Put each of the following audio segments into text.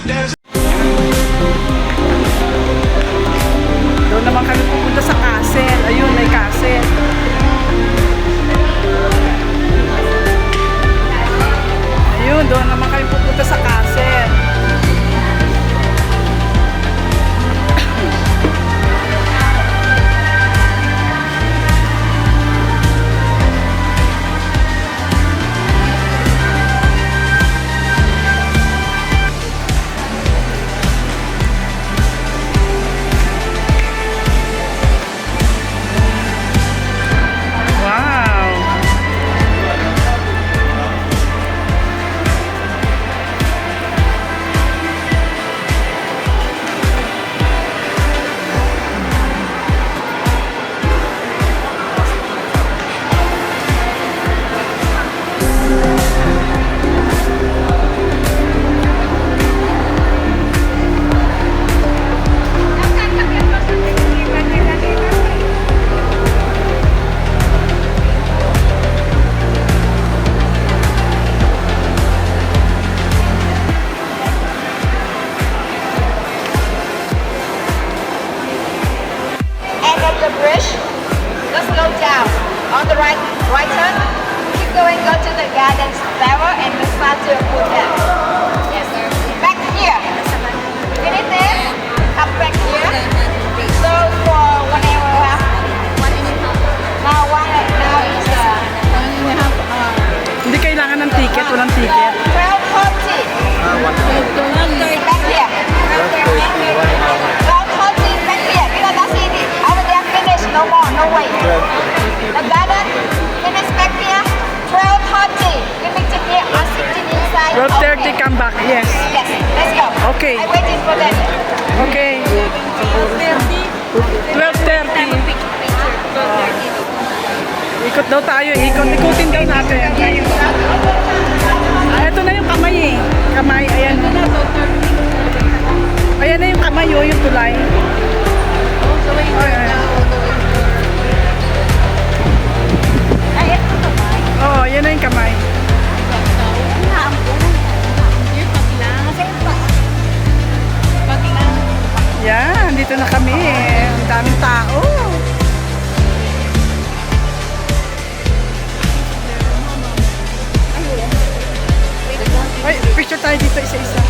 Doon naman kami pupunta sa castle. Ayun, may castle. Ayun, doon naman kami pupunta sa castle. The bridge, go slow down. On the right turn, keep going, go to the gardens level and the start to your hotel. Yes, sir. Back here. Finish there, come back here. So for 1 hour, now is Hindi kailangan ng ticket, walang ticket. 12:40. Back here. 12:40 back here. Because that's it. Over there, finish. No more, no way. The garden, finish back here. 12:40. You need to be sitting inside. 12:30 come back, yes. Yes, let's go. Okay. I'm waiting for them. Okay. 12:30. Ikot daw tayo, ikutin daw natin. Ito na yung kamay eh. Kamay, ayan. Ayan na yung kamay, oh, yung tulay. Oo, yan na yung kamay. Yan, dito na kami. Ang daming tao. Ay, picture tayo dito isa-isa.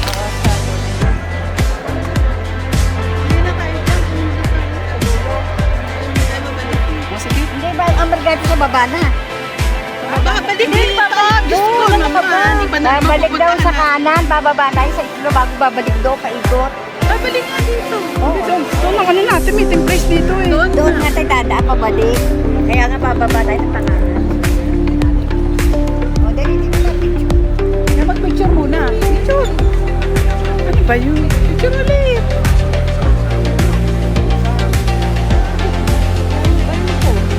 Hindi ba ang Margarita sa baba na? Babalik dito. Gusto ko naman. Babalik daw sa kanan, bababa tayo sa islo bago babalik daw, paikot. Babalik nga dito. Doon ang ano natin, meeting place dito eh. Doon nga tayo dadaan, pabalik. Kaya nga bababa tayo sa kanan. O, dali dito na picture. Kaya mag-picture muna. Picture. Ano ba yun? Picture ulit.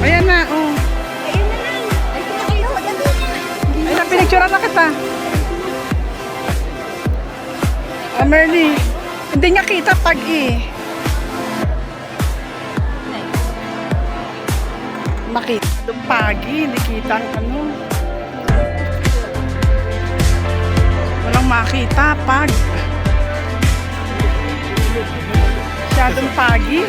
Ayan na, oh. Ayun na lang. Ayun na kayo. Ay, napinicturean na kita. Merly, hindi niya kita pag makita. Yung pagi, hindi kita ang ano. Walang makita pag. Masyadong pagi.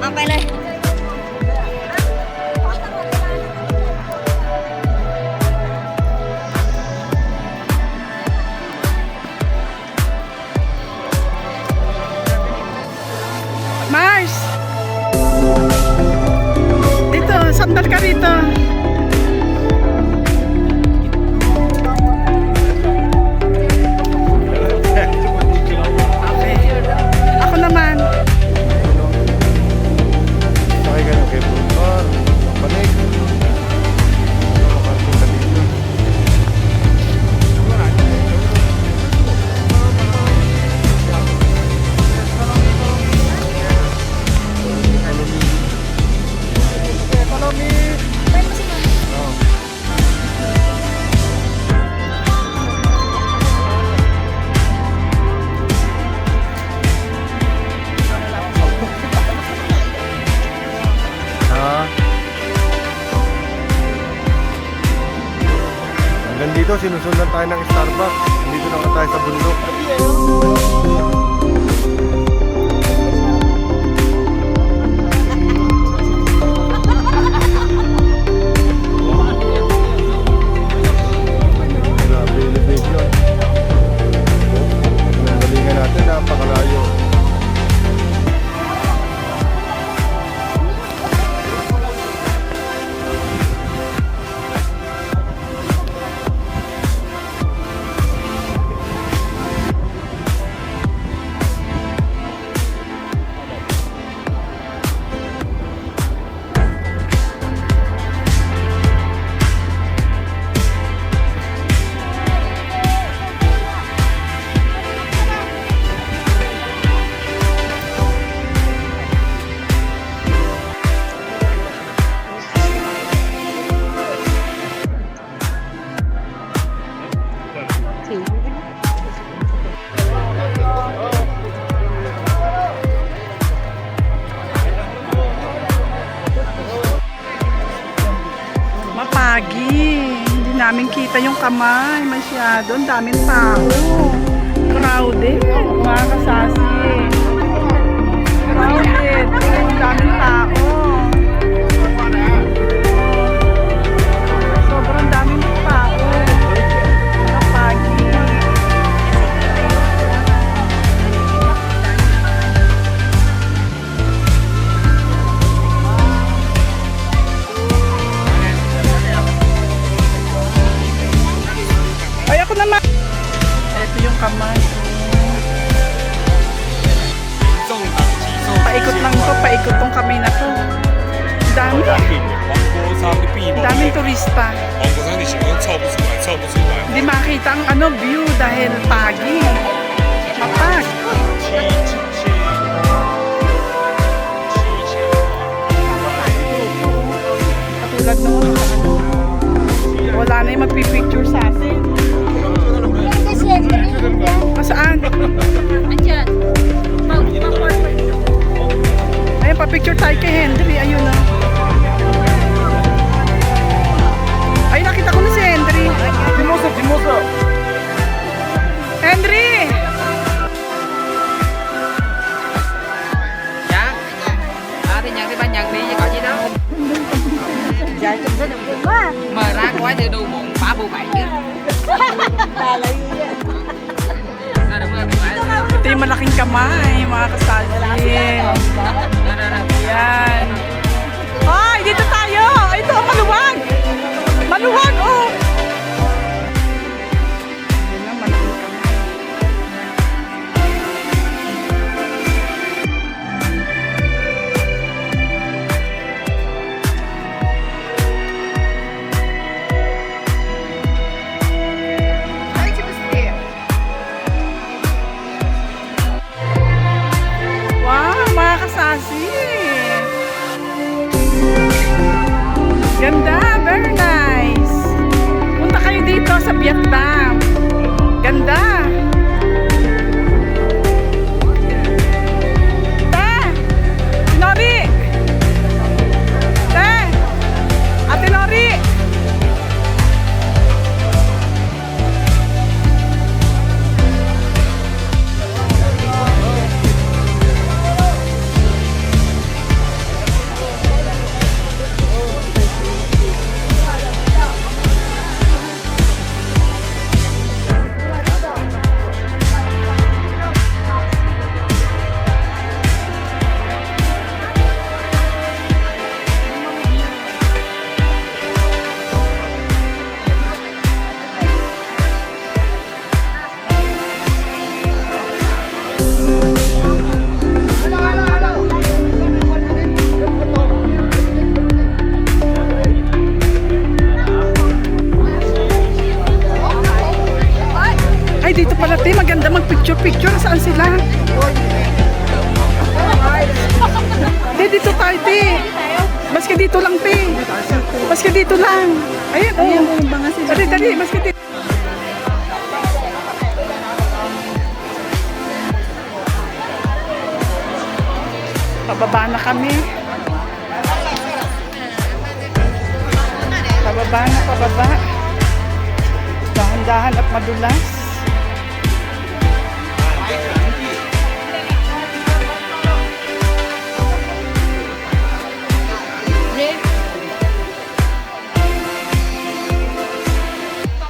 Okay na. Mars! Dito, sandal ka dito. Okay. Ako naman. Sakay ka ng cable car, balik. Makapunta dito. Follow me. sinusundan tayo ng Starbucks. Dito na tayo sa bundok. Grabe elevation. Ang galingan natin, napakalayo. Mapagi. Hindi namin kita yung kamay. Masyado. Ang daming tao. Crowded. Mga kasasi. Crowded. Ang daming tao. Sobrang daming tao. Mapagi. Ay, ako naman. Ito yung kamay. Paikot lang to. Paikot tong kamay na to. Dami. Daming turista. Hindi makita ang view dahil pagi. Mapag. Katulad noon. Wala na yung magpipicture sa atin. Saan? Andyan. Ayun, pa-picture tayo kay Henry. Ayun na. Ay, nakita ko na si Henry. Timoso! Henry! Dạ. Thì nhận đi ba nhận đi chứ có gì đâu. Dạ, chúng sẽ đừng quá. Mời ra quái thì đu bụng phá bù bảy chứ. Bà lấy Rồi đúng rồi, phải. Ito yung malaking kamay, mga kasali. Yan. Ay, dito tayo! Ito, maluwag! Maluwag, oh! Yan ang malaking kamay. Wow, mga kasasi! Ganda, very nice! Punta kayo dito sa Vietnam. Ganda! Te! Nori! Te! Ate Nori! Ay, dito pala, te. Maganda mag-picture-picture. Saan sila? Te, dito tayo, te. Maski dito lang, te. Maski dito lang. Ayan, oh. Dali, dali. Maski dito. Pababa na kami. Pababa na, pababa. Dahil dahan-dahan at madulas.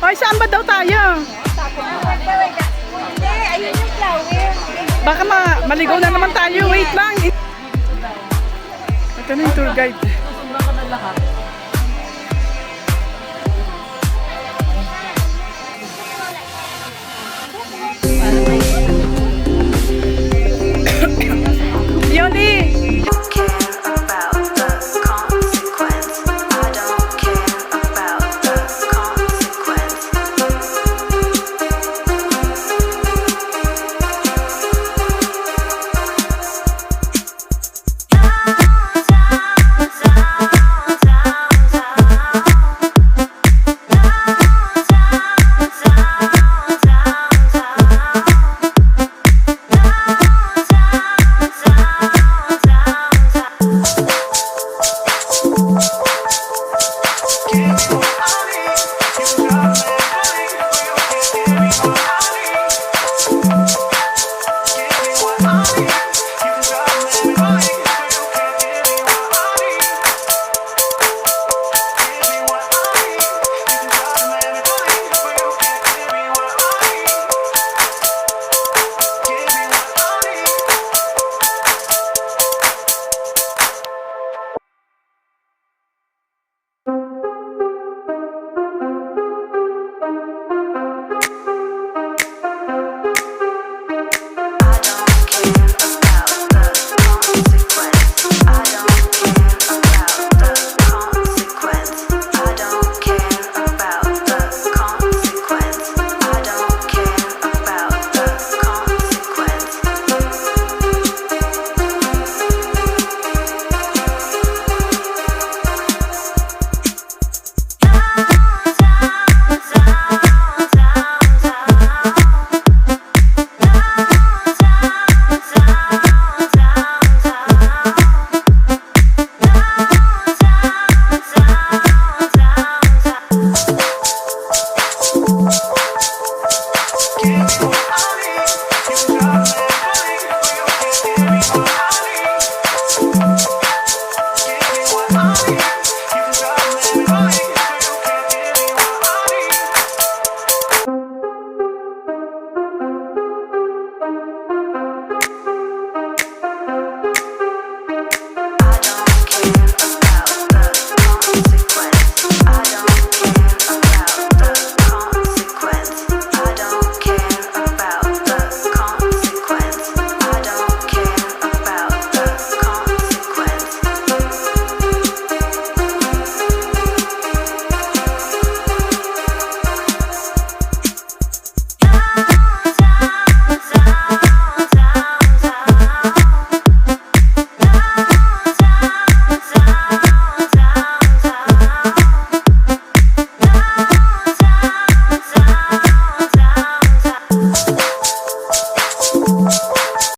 Hoy, saan ba daw tayo? Ayun yung flower. Baka maligaw na naman tayo. Wait lang. Ito na yung tour guide.